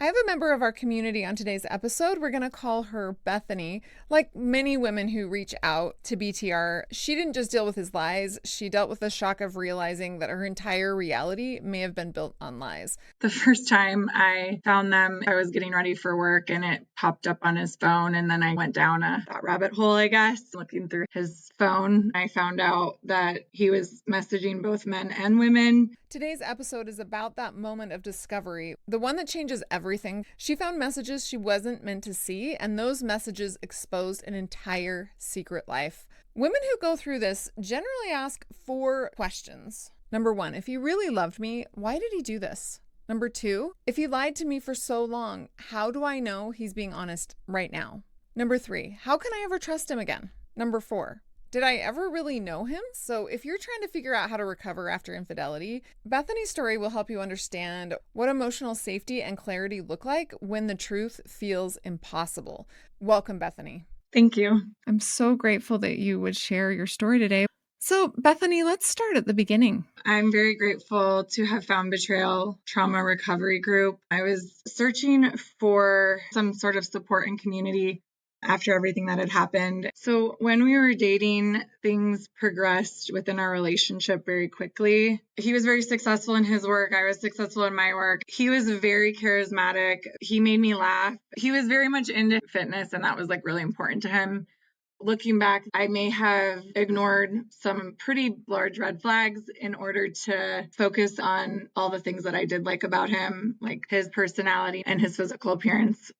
I have a member of our community on today's episode. We're going to call her Bethany. Like many women who reach out to BTR, she didn't just deal with his lies. She dealt with the shock of realizing that her entire reality may have been built on lies. The first time I found them, I was getting ready for work and it popped up on his phone. And then I went down that rabbit hole, I guess, looking through his phone. I found out that he was messaging both men and women. Today's episode is about that moment of discovery, the one that changes everything. She found messages she wasn't meant to see, and those messages exposed an entire secret life. Women who go through this generally ask 4 questions. Number 1, if he really loved me, why did he do this? Number 2, if he lied to me for so long, how do I know he's being honest right now? Number 3, how can I ever trust him again? Number 4, did I ever really know him? So if you're trying to figure out how to recover after infidelity, Bethany's story will help you understand what emotional safety and clarity look like when the truth feels impossible. Welcome, Bethany. Thank you. I'm so grateful that you would share your story today. So, Bethany, let's start at the beginning. I'm very grateful to have found Betrayal Trauma Recovery Group. I was searching for some sort of support and community after everything that had happened. So when we were dating, things progressed within our relationship very quickly. He was very successful in his work. I was successful in my work. He was very charismatic. He made me laugh. He was very much into fitness, and that was really important to him. Looking back, I may have ignored some pretty large red flags in order to focus on all the things that I did like about him, like his personality and his physical appearance.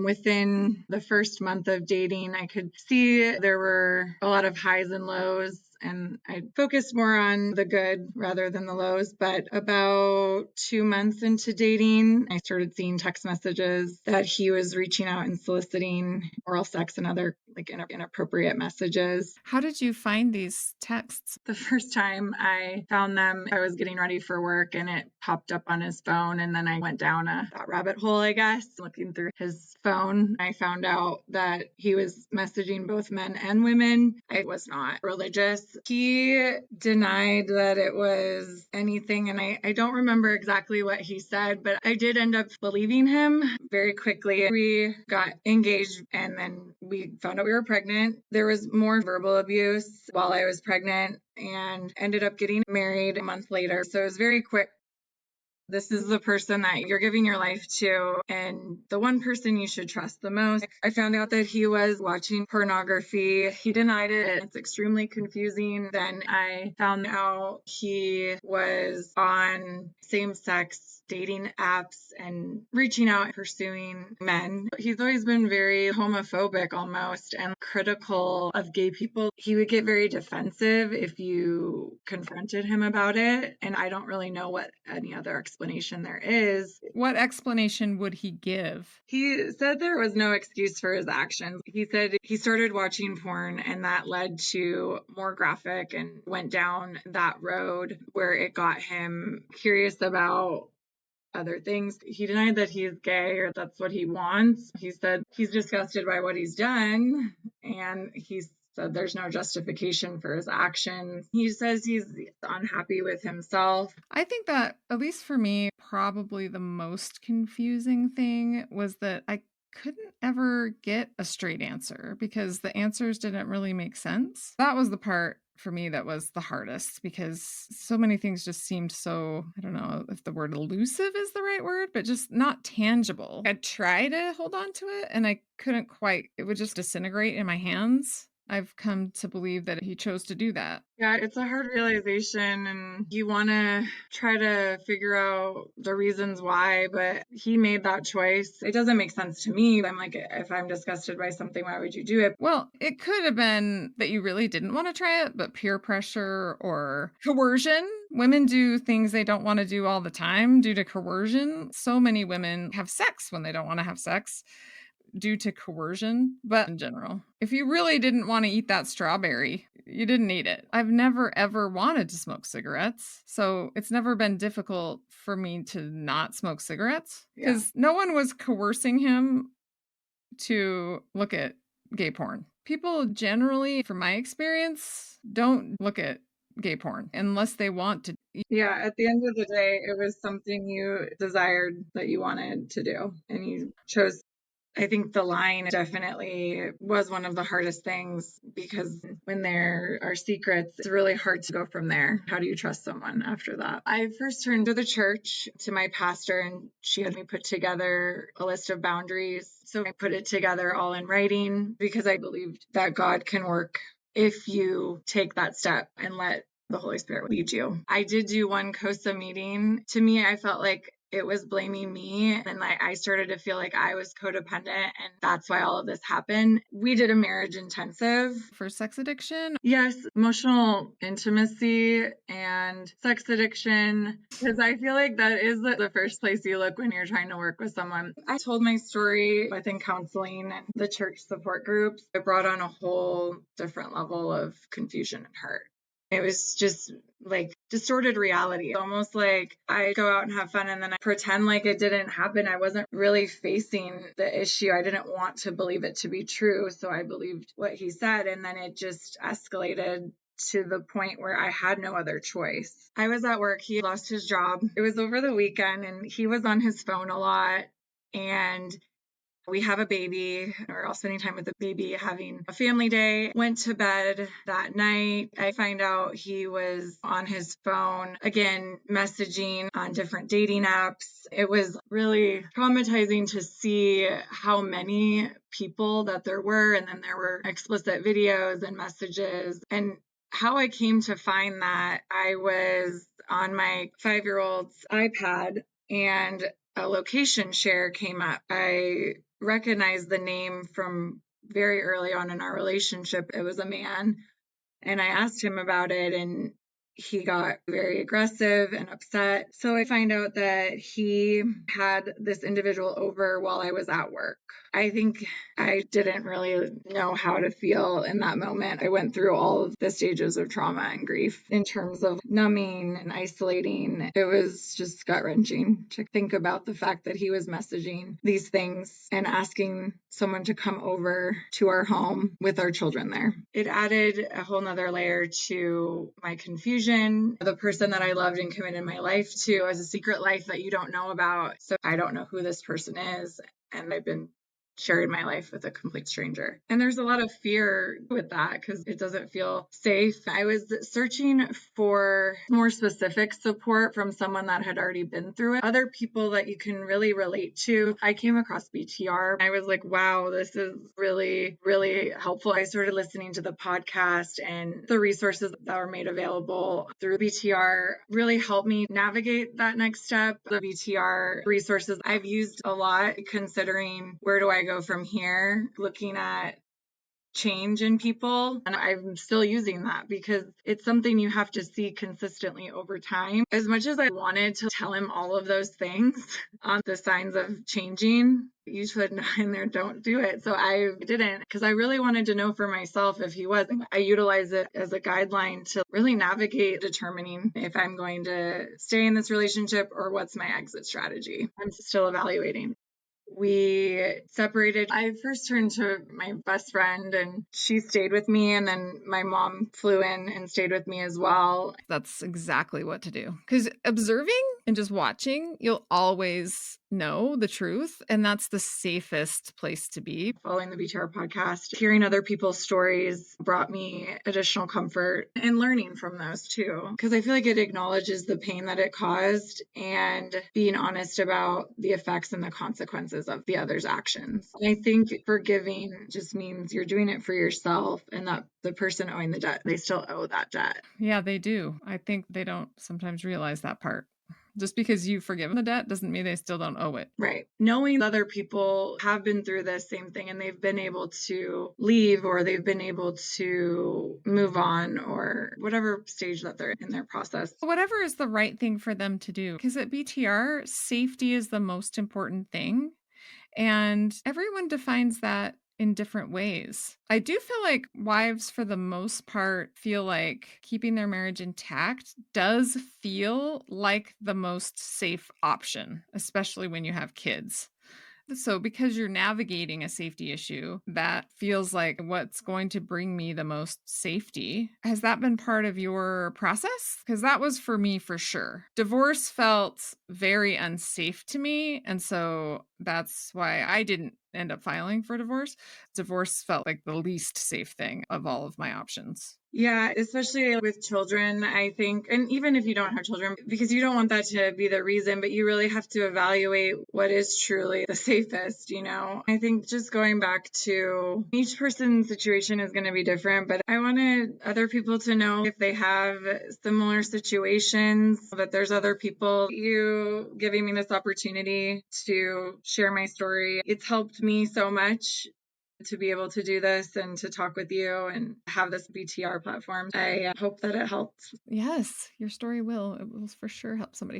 Within the first month of dating, I could see there were a lot of highs and lows, and I focused more on the good rather than the lows. But about 2 months into dating, I started seeing text messages that he was reaching out and soliciting oral sex and other inappropriate messages. How did you find these texts? The first time I found them, I was getting ready for work and it popped up on his phone. And then I went down that rabbit hole, I guess, looking through his phone. I found out that he was messaging both men and women. I was not religious. He denied that it was anything. And I don't remember exactly what he said, but I did end up believing him very quickly. We got engaged and then we found out we were pregnant. There was more verbal abuse while I was pregnant and ended up getting married a month later. So it was very quick. This is the person that you're giving your life to and the one person you should trust the most. I found out that he was watching pornography. He denied it. It's extremely confusing. Then I found out he was on same-sex dating apps and reaching out and pursuing men. He's always been very homophobic almost and critical of gay people. He would get very defensive if you confronted him about it. And I don't really know what any other explanation there is. What explanation would he give? He said there was no excuse for his actions. He said he started watching porn and that led to more graphic and went down that road where it got him curious about other things. He denied that he's gay or that's what he wants. He said he's disgusted by what he's done and he said there's no justification for his actions. He says he's unhappy with himself. I think that, at least for me, probably the most confusing thing was that I couldn't ever get a straight answer because the answers didn't really make sense. That was the part for me that was the hardest because so many things just seemed so, I don't know if the word elusive is the right word, but just not tangible. I'd try to hold on to it and I couldn't quite, it would just disintegrate in my hands. I've come to believe that he chose to do that. Yeah, it's a hard realization and you want to try to figure out the reasons why, but he made that choice. It doesn't make sense to me. I'm like, if I'm disgusted by something, why would you do it? Well, it could have been that you really didn't want to try it, but peer pressure or coercion. Women do things they don't want to do all the time due to coercion. So many women have sex when they don't want to have sex due to coercion, but in general, if you really didn't want to eat that strawberry, you didn't eat it. I've never ever wanted to smoke cigarettes, so it's never been difficult for me to not smoke cigarettes because no one was coercing him to look at gay porn. People generally, from my experience, don't look at gay porn unless they want to. Yeah, at the end of the day, it was something you desired that you wanted to do, and you chose. I think the line definitely was one of the hardest things, because when there are secrets, it's really hard to go from there. How do you trust someone after that? I first turned to the church, to my pastor, and she had me put together a list of boundaries. So I put it together all in writing, because I believed that God can work if you take that step and let the Holy Spirit lead you. I did do one COSA meeting. To me, I felt like it was blaming me, and I started to feel like I was codependent, and that's why all of this happened. We did a marriage intensive For sex addiction? Yes, emotional intimacy and sex addiction, because I feel like that is the first place you look when you're trying to work with someone. I told my story within counseling and the church support groups. It brought on a whole different level of confusion and hurt. It was just like distorted reality. Almost like I go out and have fun and then I pretend like it didn't happen. I wasn't really facing the issue. I didn't want to believe it to be true. So I believed what he said. And then it just escalated to the point where I had no other choice. I was at work. He lost his job. It was over the weekend and he was on his phone a lot. And we have a baby. We're all spending time with the baby, having a family day. Went to bed that night. I find out he was on his phone, again, messaging on different dating apps. It was really traumatizing to see how many people that there were. And then there were explicit videos and messages. And how I came to find that, I was on my 5-year-old's iPad and a location share came up. I recognized the name from very early on in our relationship. It was a man. And I asked him about it, and he got very aggressive and upset. So I find out that he had this individual over while I was at work. I think I didn't really know how to feel in that moment. I went through all of the stages of trauma and grief in terms of numbing and isolating. It was just gut-wrenching to think about the fact that he was messaging these things and asking someone to come over to our home with our children there. It added a whole nother layer to my confusion. The person that I loved and committed my life to has a secret life that you don't know about. So I don't know who this person is. And I've been sharing my life with a complete stranger. And there's a lot of fear with that because it doesn't feel safe. I was searching for more specific support from someone that had already been through it, other people that you can really relate to. I came across BTR. I was like, wow, this is really, really helpful. I started listening to the podcast, and the resources that were made available through BTR really helped me navigate that next step. The BTR resources I've used a lot, considering where do I go from here, looking at change in people. And I'm still using that because it's something you have to see consistently over time. As much as I wanted to tell him all of those things on the signs of changing, you should in there, don't do it. So I didn't, because I really wanted to know for myself if he was. I utilize it as a guideline to really navigate determining if I'm going to stay in this relationship or what's my exit strategy. I'm still evaluating. We separated. I first turned to my best friend and she stayed with me. And then my mom flew in and stayed with me as well. That's exactly what to do. Because observing and just watching, you'll always know the truth. And that's the safest place to be. Following the BTR podcast, hearing other people's stories brought me additional comfort and learning from those too. Because I feel like it acknowledges the pain that it caused and being honest about the effects and the consequences of the other's actions. And I think forgiving just means you're doing it for yourself, and that the person owing the debt, they still owe that debt. Yeah, they do. I think they don't sometimes realize that part. Just because you've forgiven the debt doesn't mean they still don't owe it. Right. Knowing other people have been through the same thing and they've been able to leave, or they've been able to move on, or whatever stage that they're in their process. Whatever is the right thing for them to do. Because at BTR, safety is the most important thing. And everyone defines that in different ways. I do feel like wives, for the most part, feel like keeping their marriage intact does feel like the most safe option, especially when you have kids. So, because you're navigating a safety issue, that feels like what's going to bring me the most safety. Has that been part of your process? Because that was for me for sure. Divorce felt very unsafe to me. And so that's why I didn't end up filing for divorce. Divorce felt like the least safe thing of all of my options. Yeah, especially with children, I think, and even if you don't have children, because you don't want that to be the reason, but you really have to evaluate what is truly the safest, you know? I think just going back to each person's situation is going to be different, but I wanted other people to know if they have similar situations, that there's other people. You giving me this opportunity to share my story, it's helped me so much to be able to do this and to talk with you and have this BTR platform. I hope that it helps. Yes, your story will. It will for sure help somebody.